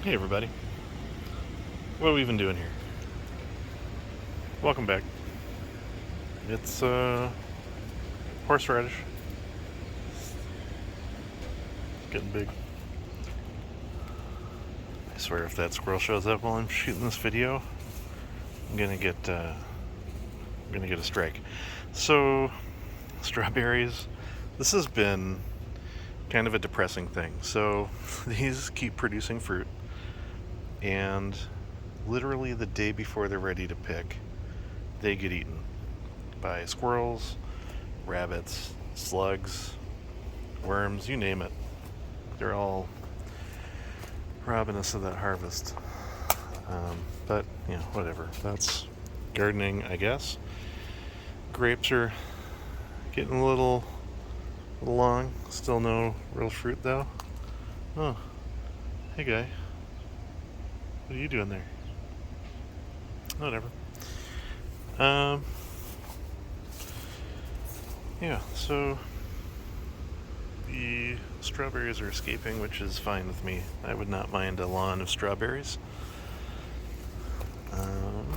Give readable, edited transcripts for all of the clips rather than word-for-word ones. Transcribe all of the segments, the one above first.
Hey everybody, what are we even doing here? Welcome back. It's horseradish. Getting big. I swear if that squirrel shows up while I'm shooting this video, I'm gonna get a strike. So, strawberries. This has been kind of a depressing thing. So, these keep producing fruit, and literally the day before they're ready to pick, they get eaten by squirrels, rabbits, slugs, worms, you name it. They're all robbing us of that harvest. But, whatever. That's gardening, I guess. Grapes are getting a little long. Still no real fruit, though. Oh, hey, guy. What are you doing there? Whatever. Um, yeah, so the strawberries are escaping, which is fine with me. I would not mind a lawn of strawberries.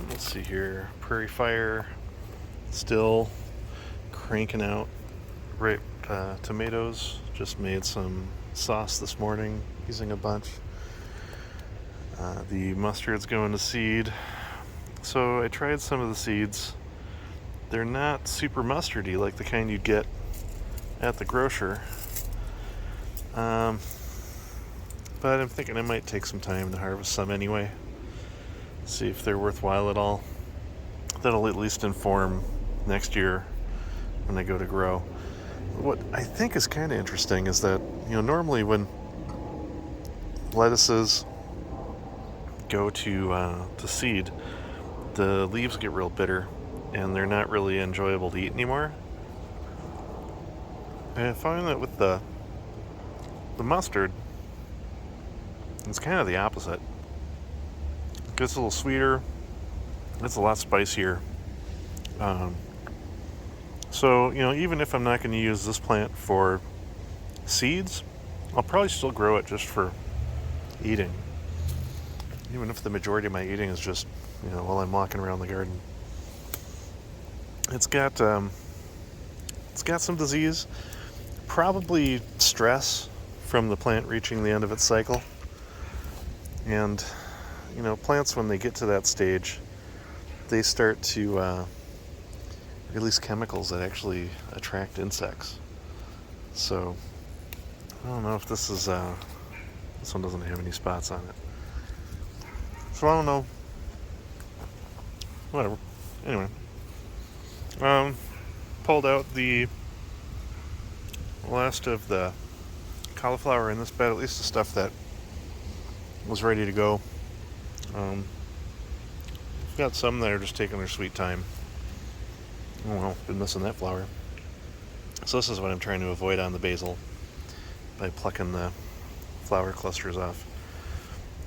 Let's see here. Prairie Fire still cranking out ripe tomatoes. Just made some sauce this morning using a bunch. The mustard's going to seed. So I tried some of the seeds. They're not super mustardy like the kind you'd get at the grocer. But I'm thinking I might take some time to harvest some anyway. See if they're worthwhile at all. That'll at least inform next year when I go to grow. What I think is kind of interesting is that, normally when lettuces go to seed, the leaves get real bitter and they're not really enjoyable to eat anymore. And I find that with the mustard, it's kind of the opposite. It gets a little sweeter. It's a lot spicier. So, even if I'm not going to use this plant for seeds, I'll probably still grow it just for eating. Even if the majority of my eating is just, while I'm walking around the garden. It's got some disease, probably stress from the plant reaching the end of its cycle. And, plants, when they get to that stage, they start to release chemicals that actually attract insects. So, I don't know if this one doesn't have any spots on it. So I don't know. Whatever. Anyway. Pulled out the last of the cauliflower in this bed, at least the stuff that was ready to go. I've got some that are just taking their sweet time. Oh well, been missing that flower. So this is what I'm trying to avoid on the basil by plucking the flower clusters off,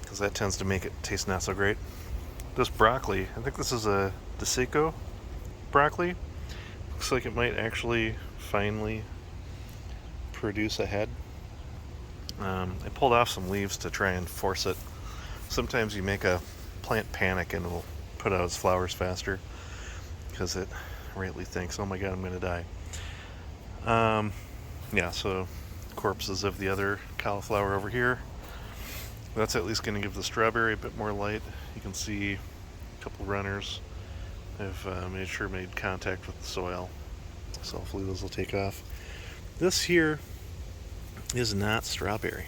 because that tends to make it taste not so great. This broccoli, I think this is a Desico broccoli. Looks like it might actually finally produce a head. I pulled off some leaves to try and force it. Sometimes you make a plant panic and it'll put out its flowers faster because it rightly thinks, oh my god, I'm going to die. So corpses of the other cauliflower over here. That's at least going to give the strawberry a bit more light. You can see a couple runners. I've made contact with the soil, so hopefully those will take off. This here is not strawberry.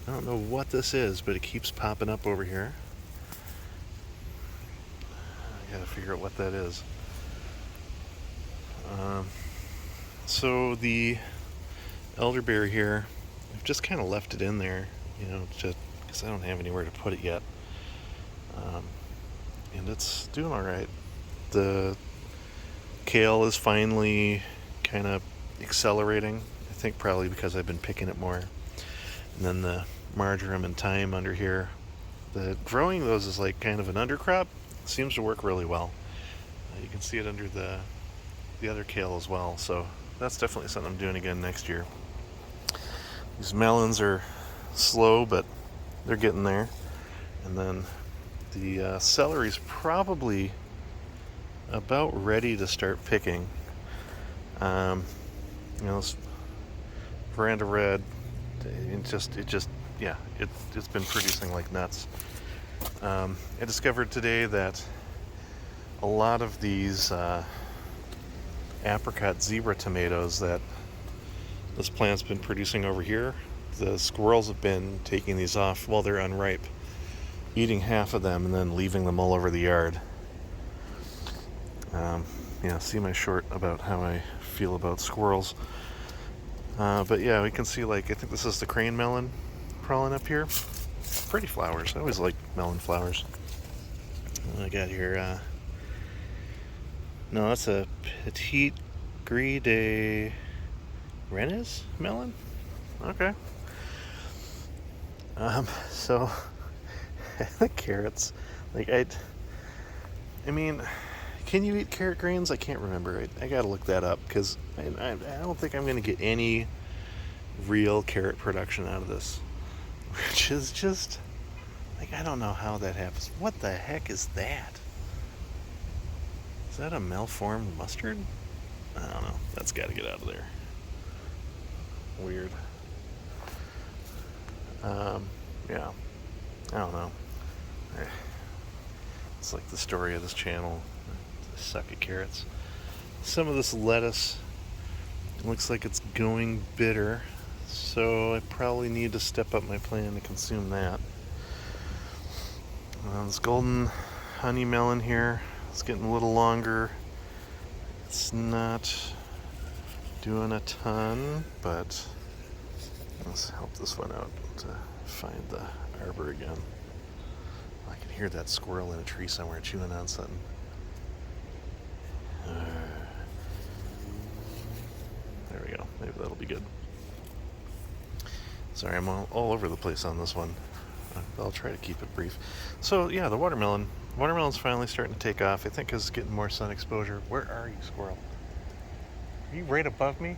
I don't know what this is, but it keeps popping up over here. I gotta figure out what that is. So the elderberry here, I've just kind of left it in there, because I don't have anywhere to put it yet. And it's doing all right. The kale is finally kind of accelerating. I think probably because I've been picking it more. And then the marjoram and thyme under here. The growing those is like kind of an undercrop. Seems to work really well. You can see it under the other kale as well. So that's definitely something I'm doing again next year. These melons are slow, but they're getting there. And then the celery's probably about ready to start picking. This Veranda Red, it's been producing like nuts. I discovered today that a lot of these apricot zebra tomatoes that this plant's been producing over here, the squirrels have been taking these off while they're unripe, eating half of them and then leaving them all over the yard. See my short about how I feel about squirrels. But yeah, we can see, like, I think this is the crane melon crawling up here. Pretty flowers. I always like melon flowers. I got here, no, that's a Petite Gris de Rennes melon? Okay. So, the carrots, like, I mean, can you eat carrot grains? I can't remember. I gotta look that up, because I don't think I'm gonna get any real carrot production out of this. Which is just, like, I don't know how that happens. What the heck is that? Is that a malformed mustard? I don't know. That's gotta get out of there. Weird. Yeah. I don't know. It's like the story of this channel. I suck at carrots. Some of this lettuce looks like it's going bitter, so I probably need to step up my plan to consume that. This golden honey melon here, it's getting a little longer. It's not doing a ton, but let's help this one out to find the arbor again. I can hear that squirrel in a tree somewhere chewing on something. There we go. Maybe that'll be good. Sorry, I'm all over the place on this one. I'll try to keep it brief. So yeah, the watermelon's finally starting to take off. I think it's getting more sun exposure. Where are you, squirrel? Are you right above me?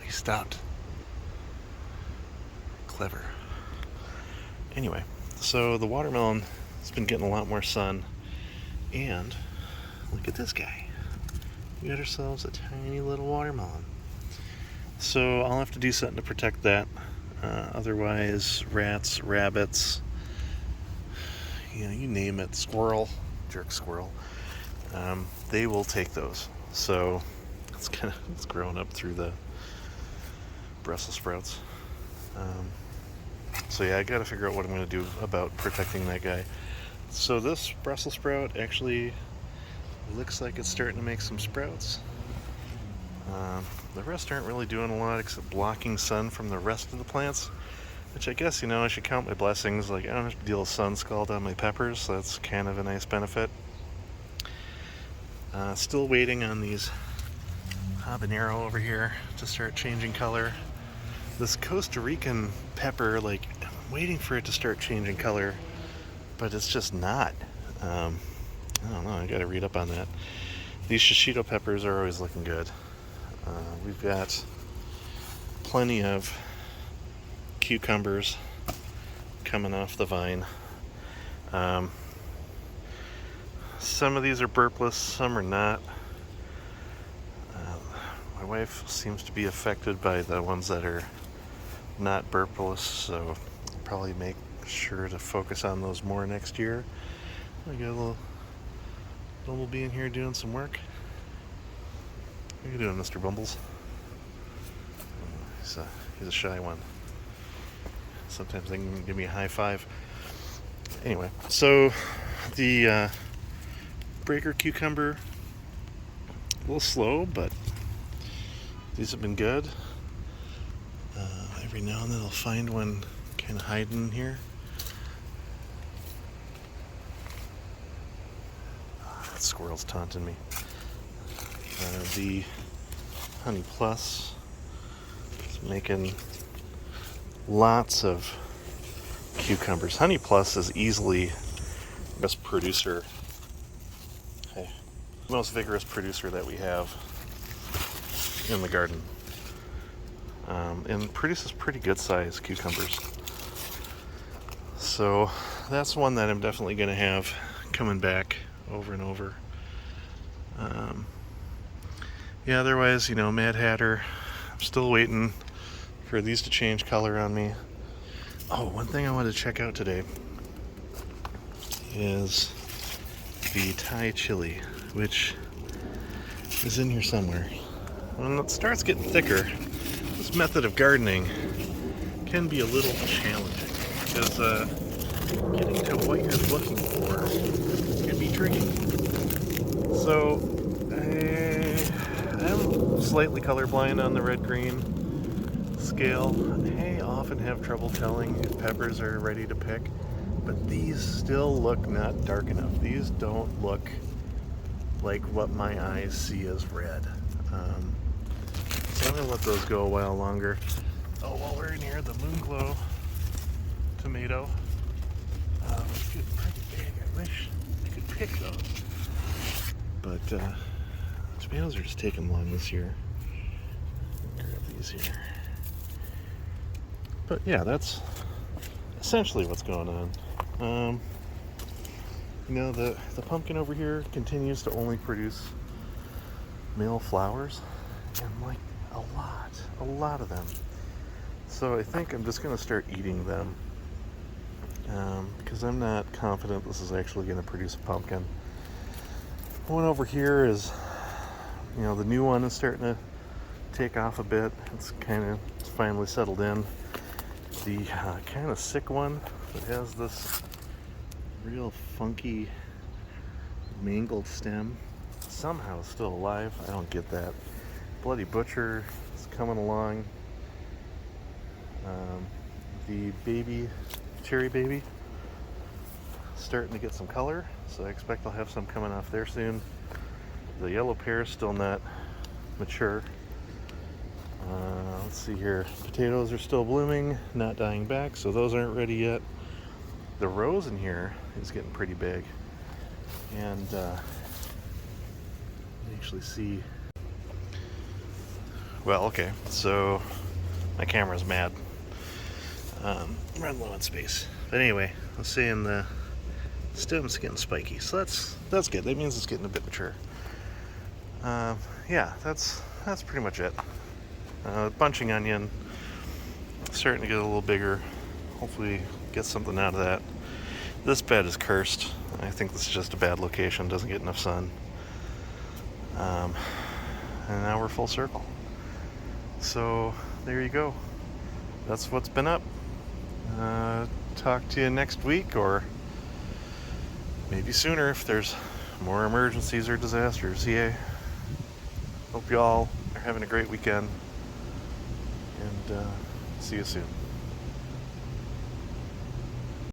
He stopped. Clever. Anyway, so the watermelon has been getting a lot more sun, and look at this guy. We got ourselves a tiny little watermelon. So I'll have to do something to protect that. Otherwise, rats, rabbits, you name it, squirrel, jerk squirrel, they will take those. So it's growing up through the Brussels sprouts. So yeah, I got to figure out what I'm going to do about protecting that guy. So this Brussels sprout actually looks like it's starting to make some sprouts. The rest aren't really doing a lot except blocking sun from the rest of the plants, which I guess, I should count my blessings. Like, I don't have to deal with sun scald on my peppers, so that's kind of a nice benefit. Still waiting on these habanero over here to start changing color. This Costa Rican pepper, like, I'm waiting for it to start changing color, but it's just not. I don't know, I gotta read up on that. These shishito peppers are always looking good. We've got plenty of cucumbers coming off the vine. Some of these are burpless, some are not. My wife seems to be affected by the ones that are not burpless, so I'll probably make sure to focus on those more next year. I got a little bumblebee in here doing some work. How you doing, Mr. Bumbles? He's a shy one. Sometimes they can give me a high five. Anyway, so the breaker cucumber, a little slow, but these have been good. Every now and then I'll find one kind of hiding in here. That squirrel's taunting me. The Honey Plus is making lots of cucumbers. Honey Plus is easily the best producer, most vigorous producer that we have in the garden. and produces pretty good sized cucumbers. So that's one that I'm definitely going to have coming back over and over. Yeah, otherwise, Mad Hatter, I'm still waiting for these to change color on me. Oh, one thing I wanted to check out today is the Thai chili, which is in here somewhere. When it starts getting thicker, this method of gardening can be a little challenging because getting to what you're looking for can be tricky. So I'm slightly colorblind on the red-green scale. I often have trouble telling if peppers are ready to pick, but these still look not dark enough. These don't look like what my eyes see as red. So I'm going to let those go a while longer. Oh, while we're in here, the Moonglow tomato. It's getting pretty big. I wish I could pick those. But tomatoes are just taking long this year. Grab these here. But yeah, that's essentially what's going on. The pumpkin over here continues to only produce male flowers, and like a lot of them. So I think I'm just going to start eating them because I'm not confident this is actually going to produce a pumpkin. One over here is, the new one is starting to take off a bit. It's finally settled in. The kind of sick one that has this real funky mangled stem somehow is still alive. I don't get that. Bloody Butcher is coming along. The baby, cherry baby, starting to get some color, so I expect I'll have some coming off there soon. The yellow pear is still not mature. Let's see here. Potatoes are still blooming, not dying back, so those aren't ready yet. The rose in here is getting pretty big, and you actually see. Well, okay, so my camera's mad. Run low on space. But anyway, I'm seeing the stem's getting spiky, so that's good. That means it's getting a bit mature. Yeah, that's pretty much it. Bunching onion, starting to get a little bigger. Hopefully get something out of that. This bed is cursed. I think this is just a bad location, doesn't get enough sun. And now we're full circle. So there you go. That's what's been up. Talk to you next week, or maybe sooner if there's more emergencies or disasters. Yeah. Hope you all are having a great weekend, and see you soon.